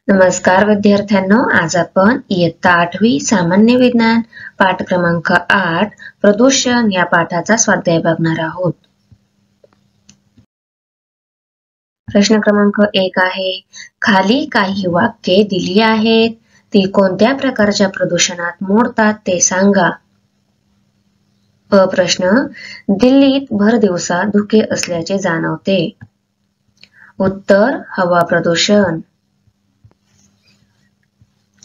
नमस्कार विद्यार्थ्यांनो, आज आपण इयत्ता 8वी सामान्य विज्ञान पाठ क्रमांक 8 प्रदूषण या पाठाचा स्वाध्याय बघणार आहोत. प्रश्न क्रमांक 1 आहे, खाली काही वाक्ये दिली आहेत, ती कोणत्या प्रकारच्या प्रदूषणात मोडतात ते सांगा. प्रश्न, दिल्लीत भर दिवसा धुके असल्याचे जाणवते. उत्तर, हवा प्रदूषण.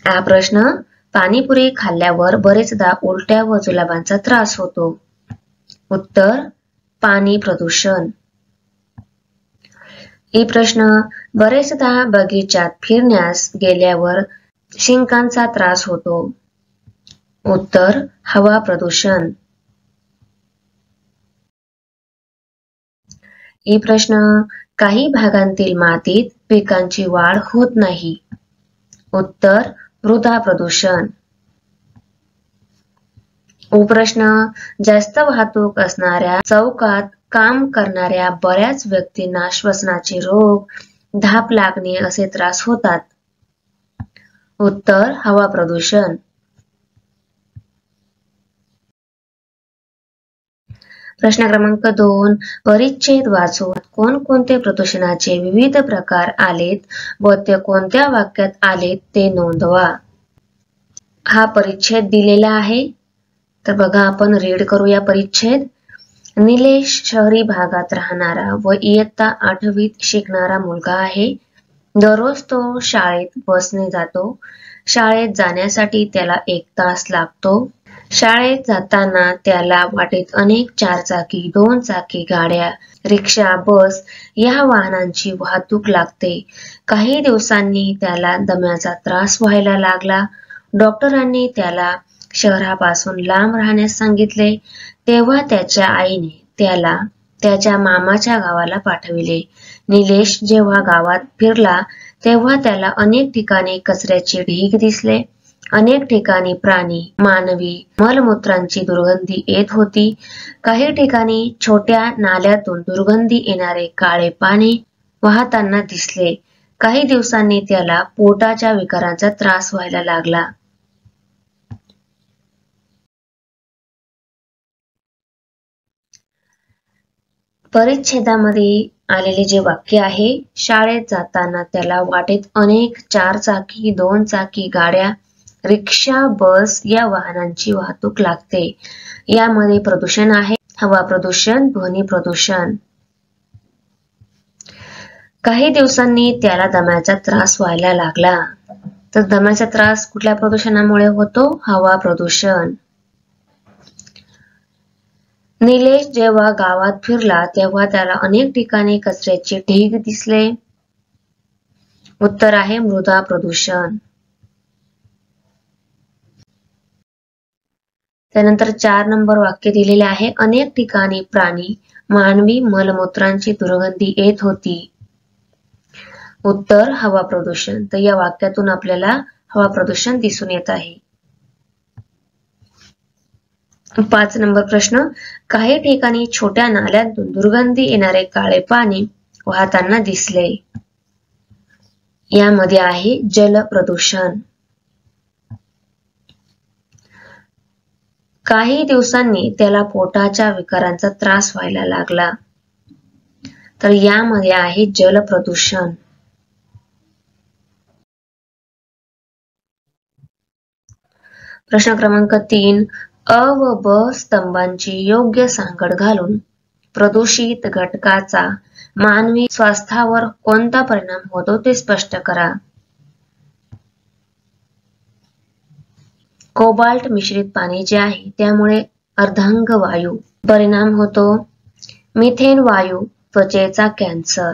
हा प्रश्न, पाणीपुरी खाल्ल्यावर बरेचदा उलट्या व जुलाबांचा त्रास होतो. उत्तर, पाणी प्रदूषण. ही प्रश्न, बरेचदा बगीचात फिरण्यास गेल्यावर शिंकांचा त्रास होतो. उत्तर, हवा प्रदूषण. ही प्रश्न, काही भागांतील मातीत पिकांची वाढ होत नाही. उत्तर, मृदा प्रदूषण. प्रश्न, जास्त वाहतूक असणाऱ्या चौकात काम करणाऱ्या बऱ्याच व्यक्तींना श्वसनाचे रोग, धाप लागणे असे त्रास होतात. उत्तर, हवा प्रदूषण. प्रश्न क्रमांक 2, परिच्छेद वाचून कोणकोणते प्रदूषणाचे विविध प्रकार आलेत व ते कोणत्या वाक्यात आलेत ते नोंदवा. हा परिच्छेद दिलेला आहे, तर बघा आपण रीड करूया परिच्छेद. निलेश शहरी भागात राहणारा व इयत्ता 8वीत शिकणारा मुलगा आहे. दररोज तो शाळेत बसने जातो. शाळेत जाण्यासाठी त्याला 1 तास लागतो. शाळेत जाताना त्याला वाटेत अनेक 4 चाकी, 2 चाकी गाड्या, रिक्षा, बस या वाहनांची वाहतूक लागते. काही दिवसांनी त्याला दम्याचा त्रास व्हायला लागला. डॉक्टरांनी त्याला शहरापासून लांब राहण्यास सांगितले. तेव्हा त्याच्या आईने त्याला त्याच्या मामाच्या गावाला पाठविले. निलेश जेव्हा गावात फिरला तेव्हा त्याला अनेक ठिकाणी कचऱ्याचे ढीग दिसले. अनेक ठिकाणी प्राणी, मानवी मलमूत्रांची दुर्गंधी येत होती. काही ठिकाणी छोट्या नाल्यातून दुर्गंधी येणारे काळे पाणी वाहताना दिसले. काही दिवसांनी त्याला पोटाच्या विकारांचा त्रास व्हायला लागला. परिच्छेदामध्ये आलेले जे वाक्य आहे, शाळेत जाताना त्याला वाटेत अनेक 4 चाकी, 2 चाकी गाड्या, रिक्षा, बस या वाहनांची वाहतूक लागते. यामध्ये प्रदूषण आहे, हवा प्रदूषण, ध्वनी प्रदूषण. काही दिवसांनी त्याला दम्याचा त्रास व्हायला लागला. तर दम्याचा त्रास कुठल्या प्रदूषणामुळे होतो? हवा प्रदूषण. निलेश जेव्हा गावात फिरला तेव्हा त्याला अनेक ठिकाणी कचऱ्याचे ढीग दिसले. उत्तर आहे मृदा प्रदूषण. त्यानंतर 4 नंबर वाक्य दिलेले आहे, अनेक ठिकाणी प्राणी, मानवी मलमूत्रांची दुर्गंधी येत होती. उत्तर, हवा प्रदूषण. तर या वाक्यातून आपल्याला हवा प्रदूषण दिसून येत आहे. 5 नंबर प्रश्न, काही ठिकाणी छोट्या नाल्यांतून दुर्गंधी येणारे काळे पाणी वाहताना दिसले. यामध्ये आहे जल प्रदूषण. काही दिवसांनी त्याला पोटाच्या विकारांचा त्रास व्हायला लागला. तर यामध्ये आहे जल प्रदूषण. प्रश्न क्रमांक 3, अ व ब स्तंभांची योग्य सांगड घालून प्रदूषित घटकाचा मानवी स्वास्थ्यावर कोणता परिणाम होतो ते स्पष्ट करा. कोबाल्ट मिश्रित पाणी जे आहे त्यामुळे अर्धांग वायू परिणाम होतो. मिथेन वायू त्वचेचा कॅन्सर.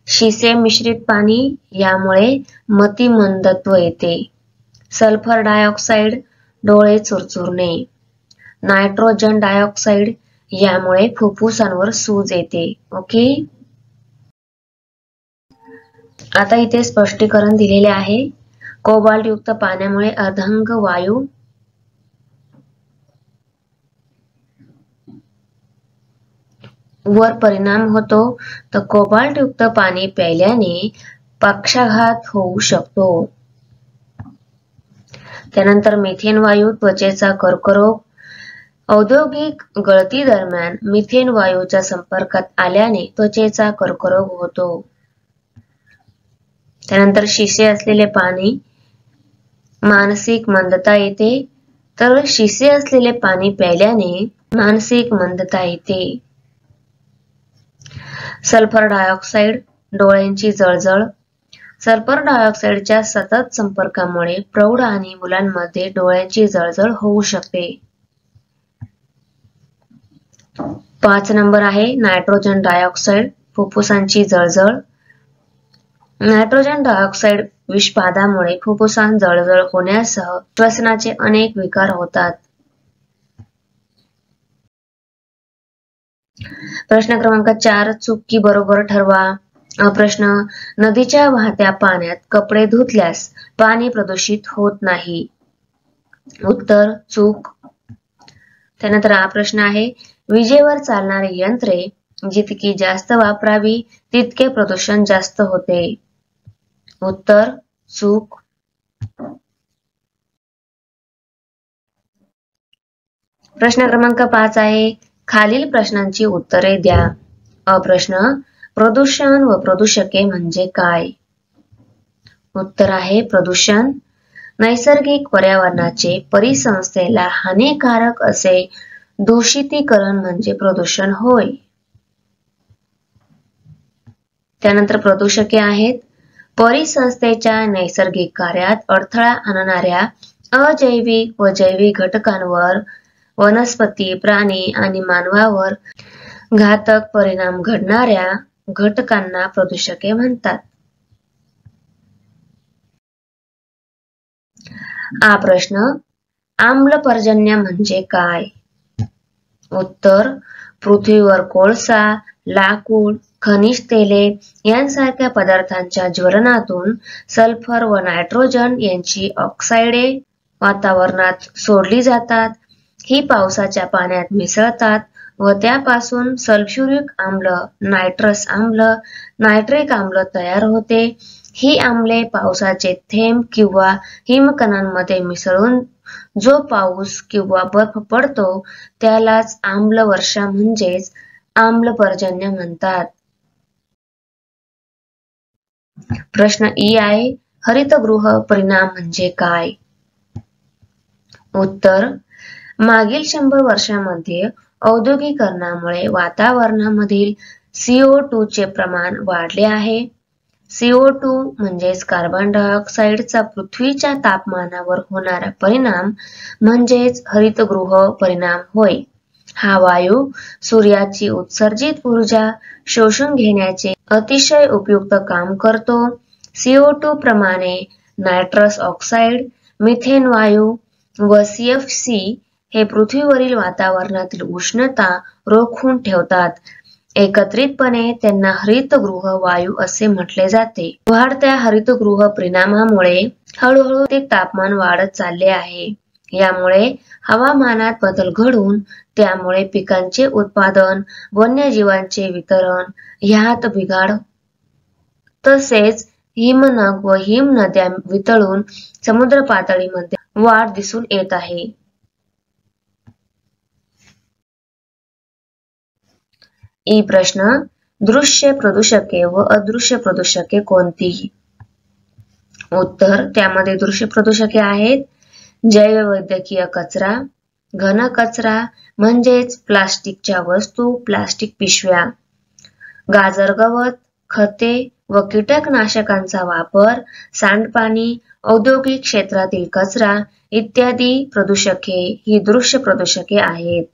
शिसे मिश्रित पाणी यामुळे मतिमंदत्व येते. सल्फर डायऑक्साइड डोळे चुरचुरणे. नायट्रोजन डायऑक्साइड यामुळे फुफ्फुसांवर सूज येते. ओके, आता इथे स्पष्टीकरण दिलेले आहे. कोबाल्ट युक्त पाण्यामुळे अर्धांग वायू वर परिणाम होतो. तर कोबाल्ट युक्त पाणी प्यायल्याने पक्षाघात होऊ शकतो. त्यानंतर मिथेन वायू त्वचेचा कर्करोग. औद्योगिक गळती दरम्यान मिथेन वायूच्या संपर्कात आल्याने त्वचेचा कर्करोग होतो. त्यानंतर शिसे असलेले पाणी मानसिक मंदता येते. तर शिसे असलेले पाणी प्यायल्याने मानसिक मंदता येते. सल्फर डायऑक्साइड डोळ्यांची जळजळ. सल्फर डायऑक्साइडच्या सतत संपर्कामुळे प्रौढ आणि मुलांमध्ये डोळ्यांची जळजळ होऊ शकते. 5 नंबर आहे नायट्रोजन डायऑक्साइड फुफ्फुसांची जळजळ. नायट्रोजन डायऑक्साइड विषबाधामुळे फुफ्फुसांत जळजळ होण्यासह श्वसनाचे अनेक विकार होतात. प्रश्न क्रमांक 4 चूक की बरोबर ठरवा. प्रश्न नदीच्या वाहत्या पाण्यात कपडे धुतल्यास पाणी प्रदूषित होत नाही. उत्तर चूक. त्यानंतर हा प्रश्न आहे विजेवर चालणारी यंत्रे जितकी जास्त वापरावी तितके प्रदूषण जास्त होते. उत्तर चूक. प्रश्न क्रमांक 5 आहे खालील प्रश्नांची उत्तरे द्या. प्रश्न प्रदूषण व प्रदूषके म्हणजे काय? उत्तर आहे प्रदूषण नैसर्गिक पर्यावरणाचे परिसंस्थेला हानिकारक असे दूषितीकरण म्हणजे प्रदूषण होय. त्यानंतर प्रदूषके आहेत परिसंस्थेच्या नैसर्गिक कार्यात अडथळा आणणाऱ्या अजैविक व जैविक घटकांवर वनस्पती, प्राणी आणि मानवावर घातक परिणाम घडणाऱ्या घटकांना प्रदूषके म्हणतात. हा प्रश्न आम्लपर्जन्य म्हणजे काय? उत्तर पृथ्वीवर कोळसा, लाकूड, खनिज तेले यांसारख्या पदार्थांच्या ज्वलनातून सल्फर व नायट्रोजन यांची ऑक्साइडे वातावरणात सोडली जातात. ही पावसाच्या पाण्यात मिसळतात व त्यापासून सल्फ्युरिक आम्ल, नायट्रस आम्ल, नायट्रिक आम्ल तयार होते. ही आम्ले पावसाचे थेंब किंवा हिमकणांमध्ये मिसळून जो पाऊस किंवा बर्फ पडतो त्यालाच आम्लवर्षा म्हणजेच आम्लपर्जन्य म्हणतात. प्रश्न ई आहे हरितगृह परिणाम म्हणजे काय? उत्तर मागील 100 वर्षांमध्ये औद्योगिकरणामुळे वातावरणामधील CO2 चे प्रमाण वाढले आहे. CO2 म्हणजेच कार्बन डायऑक्साइडचा पृथ्वीच्या तापमानावर होणारा परिणाम म्हणजेच हरितगृह परिणाम होय. हा वायू सूर्याची उत्सर्जित ऊर्जा शोषून घेण्याचे अतिशय उपयुक्त काम करतो. CO2 प्रमाणे नायट्रस ऑक्साइड, मिथेन वायू व CFC हे पृथ्वीवरील वातावरणातील उष्णता रोखून ठेवतात. एकत्रितपणे त्यांना हरितगृह वायू असे म्हटले जाते. वाढत्या हरितगृह परिणामामुळे हळूहळू ते तापमान वाढत चालले आहे. यामुळे हवामानात बदल घडून त्यामुळे पिकांचे उत्पादन, वन्यजीवांचे वितरण ह्यात बिघाड तसेच हिमनग व हिमनद्या वितळून समुद्र पातळीमध्ये वाढ दिसून येत आहे. ई प्रश्न दृश्य प्रदूषके व अदृश्य प्रदूषके कोणती? उत्तर त्यामध्ये दृश्य प्रदूषके आहेत जैववैद्यकीय कचरा, घन कचरा म्हणजेच प्लास्टिकच्या वस्तू, प्लास्टिक पिशव्या, गाजर गवत, खते व कीटकनाशकांचा वापर, सांडपाणी, औद्योगिक क्षेत्रातील कचरा इत्यादी प्रदूषके ही दृश्य प्रदूषके आहेत.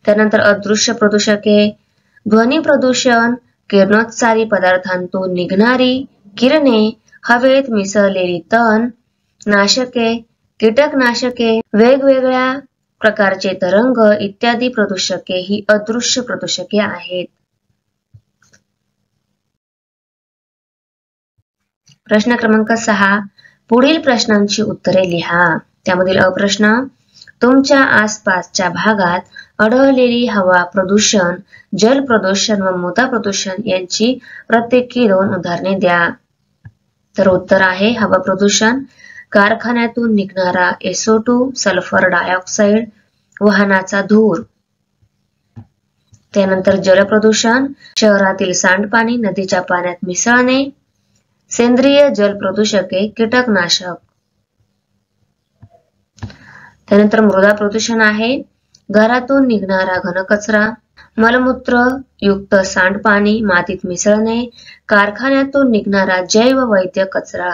त्यानंतर अदृश्य प्रदूषके ध्वनी प्रदूषण, किरणोत्सारी पदार्थांतून निघणारी किरणे, हवेत मिसळलेली तण नाशके, कीटकनाशके, वेगवेगळ्या प्रकारचे तरंग इत्यादी प्रदूषके ही अदृश्य प्रदूषके आहेत. प्रश्न क्रमांक 6 पुढील प्रश्नांची उत्तरे लिहा. त्यामधील अ प्रश्न तुमच्या आसपासच्या भागात आढळलेली हवा प्रदूषण, जल प्रदूषण व मृदा प्रदूषण यांची प्रत्येकी 2 उदाहरणे द्या. तर उत्तर आहे हवा प्रदूषण, कारखान्यातून निघणारा SO2 सल्फर डायऑक्साइड, वाहनाचा धूर. त्यानंतर जलप्रदूषण, शहरातील सांडपाणी नदीच्या पाण्यात मिसळणे, सेंद्रिय जल प्रदूषके, कीटकनाशक. त्यानंतर मृदा प्रदूषण आहे घरातून निघणारा घनकचरा, मलमूत्र युक्त सांडपाणी मातीत मिसळणे, कारखान्यातून निघणारा जैववैद्य कचरा.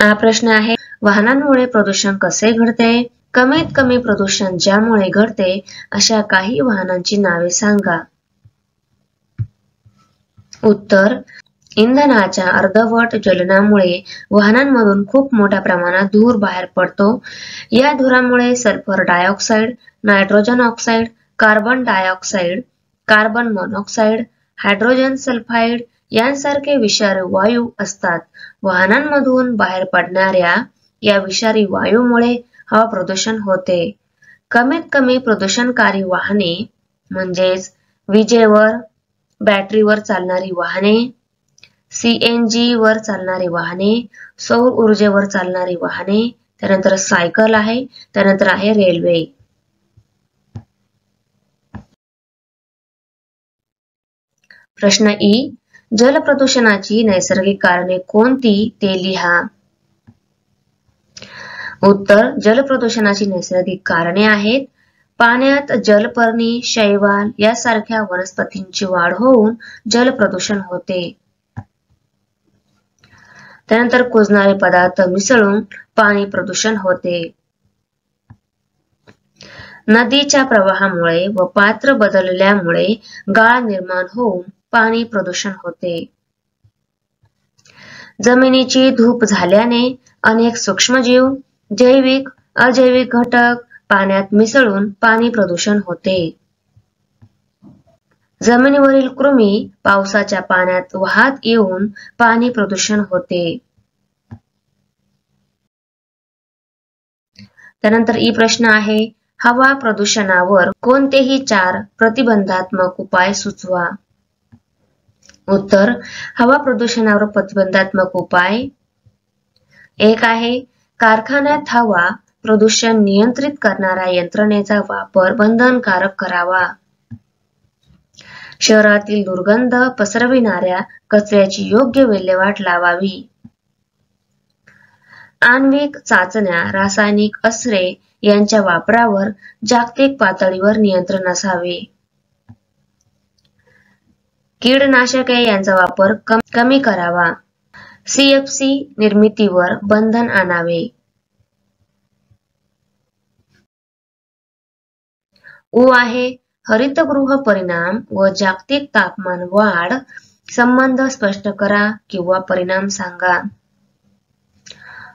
हा प्रश्न आहे वाहनांमुळे प्रदूषण कसे घडते? कमीत कमी प्रदूषण ज्यामुळे घडते अशा काही वाहनांची नावे सांगा. उत्तर इंधनाच्या अर्धवट ज्वलनामुळे वाहनांमधून खूप मोठ्या प्रमाणात धूर बाहेर पडतो. या धुरामुळे sulphur dioxide, nitrogen oxide, carbon dioxide, carbon monoxide, hydrogen sulphide यांसारखे विषारी वायू असतात. वाहनांमधून बाहेर पडणाऱ्या या विषारी वायूमुळे हवा प्रदूषण होते. कमीत कमी प्रदूषणकारी वाहने म्हणजेच विजेवर, बॅटरीवर चालणारी वाहने, CNG वर चालणारी वाहने, सौर ऊर्जेवर चालणारी वाहने, त्यानंतर सायकल आहे, त्यानंतर आहे रेल्वे. प्रश्न ई, जलप्रदूषणाची नैसर्गिक कारणे कोणती ते लिहा. उत्तर जलप्रदूषणाची नैसर्गिक कारणे आहेत पाण्यात जलपर्णी, शैवाल यासारख्या वनस्पतींची वाढ होऊन जलप्रदूषण होते. त्यानंतर कुजणारे पदार्थ मिसळून पाणी प्रदूषण होते. नदीच्या प्रवाहामुळे व पात्र बदलल्यामुळे गाळ निर्माण होऊन पाणी प्रदूषण होते. जमिनीची धूप झाल्याने अनेक सूक्ष्मजीव, जैविक, अजैविक घटक पाण्यात मिसळून पाणी प्रदूषण होते. जमिनीवरील कृमी पावसाच्या पाण्यात वाहत येऊन पाणी प्रदूषण होते. त्यानंतर ई प्रश्न आहे हवा प्रदूषणावर कोणतेही 4 प्रतिबंधात्मक उपाय सुचवा. उत्तर हवा प्रदूषणावर प्रतिबंधात्मक उपाय 1 आहे कारखान्यात हवा प्रदूषण नियंत्रित करणाऱ्या यंत्रणेचा वापर बंधनकारक करावा. शहरातील दुर्गंध पसरविणाऱ्या कचऱ्याची योग्य विल्हेवाट लावावी. आण्विक चाचण्या, रासायनिक अस्त्रे यांच्या वापरावर जागतिक पातळीवर नियंत्रण असावे. कीडनाशके यांचा वापर कमी करावा. CFC निर्मितीवर बंधन आणावे. उ आहे हरितगृह परिणाम व जागतिक तापमान वाढ संबंध स्पष्ट करा किंवा परिणाम सांगा.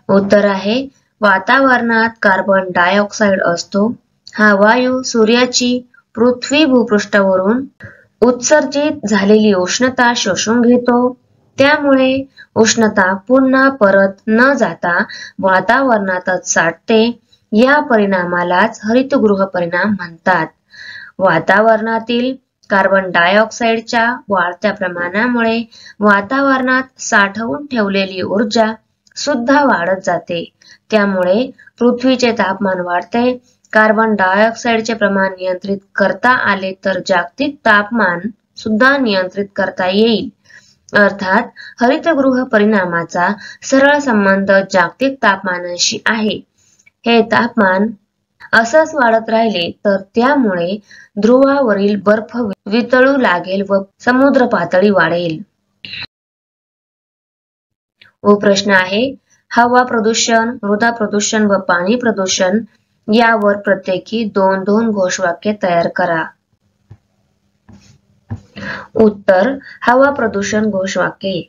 उत्तर आहे वातावरणात कार्बन डायऑक्साइड असतो. हा वायू सूर्याची पृथ्वी भूपृष्ठावरून उत्सर्जित झालेली उष्णता शोषून घेतो. त्यामुळे उष्णता पुन्हा परत न जाता वातावरणातच साठते. या परिणामालाच हरितगृह परिणाम म्हणतात. वातावरणातील कार्बन डायऑक्साइडच्या वाढत्या प्रमाणामुळे वातावरणात साठवून ठेवलेली ऊर्जा सुद्धा वाढत जाते. त्यामुळे पृथ्वीचे तापमान वाढते. कार्बन डायऑक्साइडचे प्रमाण नियंत्रित करता आले तर जागतिक तापमान सुद्धा नियंत्रित करता येईल. अर्थात हरितगृह परिणामाचा सरळ संबंध जागतिक तापमानाशी आहे. हे तापमान असंच वाढत राहिले तर त्यामुळे ध्रुवावरील बर्फ वितळू लागेल व समुद्र पातळी वाढेल. व प्रश्न आहे हवा प्रदूषण, मृदा प्रदूषण व पाणी प्रदूषण यावर प्रत्येकी 2-2 घोषवाक्ये तयार करा. उत्तर हवा प्रदूषण घोषवाक्ये.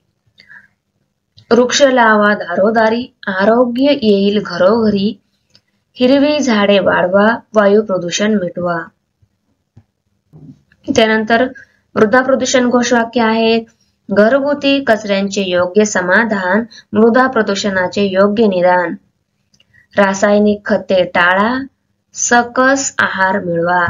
वृक्ष लावा दारोदारी, आरोग्य येईल घरोघरी, हिरवी झाडे वाढवा, वायू प्रदूषण मिटवा. त्यानंतर मृदा प्रदूषण घोषवाक्य आहेत घरगुती कचऱ्यांचे योग्य समाधान, मृदा प्रदूषणाचे योग्य निदान, रासायनिक खते टाळा, सकस आहार मिळवा.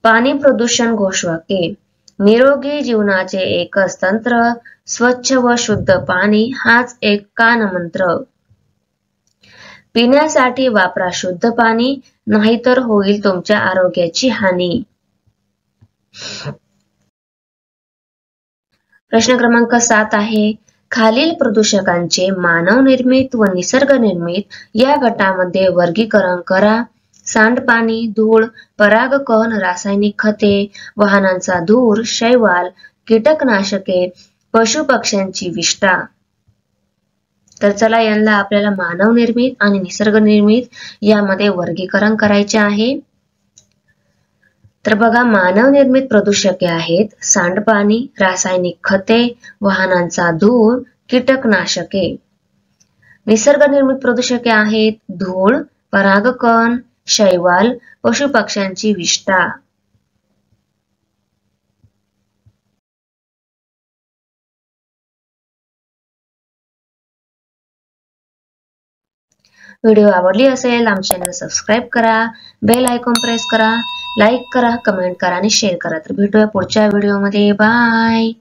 पाणी प्रदूषण घोषवाक्ये. निरोगी जीवनाचे एकच तंत्र, स्वच्छ व शुद्ध पाणी हाच एक कानमंत्र. पिण्यासाठी वापरा शुद्ध पाणी, नाहीतर होईल तुमच्या आरोग्याची हानी. प्रश्न क्रमांक 7 आहे. खालील प्रदूषकांचे मानव निर्मित व निसर्ग निर्मित या गटामध्ये वर्गीकरण करा. सांडपाणी, धूळ, परागकण, रासायनिक खते, वाहनांचा धूर, शैवाल, कीटकनाशके, पशुपक्ष्यांची विष्ठा. तर चला यांना आपल्याला मानव निर्मित आणि निसर्ग निर्मित यामध्ये वर्गीकरण करायचे आहे. तर बघा, मानव निर्मित प्रदूषके आहेत सांडपाणी, रासायनिक खते, वाहनांचा धूर, कीटकनाशके. निसर्ग निर्मित प्रदूषके आहेत धूळ, परागकण, शैवाल, पशुपक्ष्यांची विष्ठा. व्हिडिओ आवडली असेल आमच्या चॅनल सबस्क्राईब करा, बेल आयकॉन प्रेस करा, लाईक करा, कमेंट करा आणि शेअर करा. तर भेटूया पुढच्या व्हिडिओमध्ये. बाय.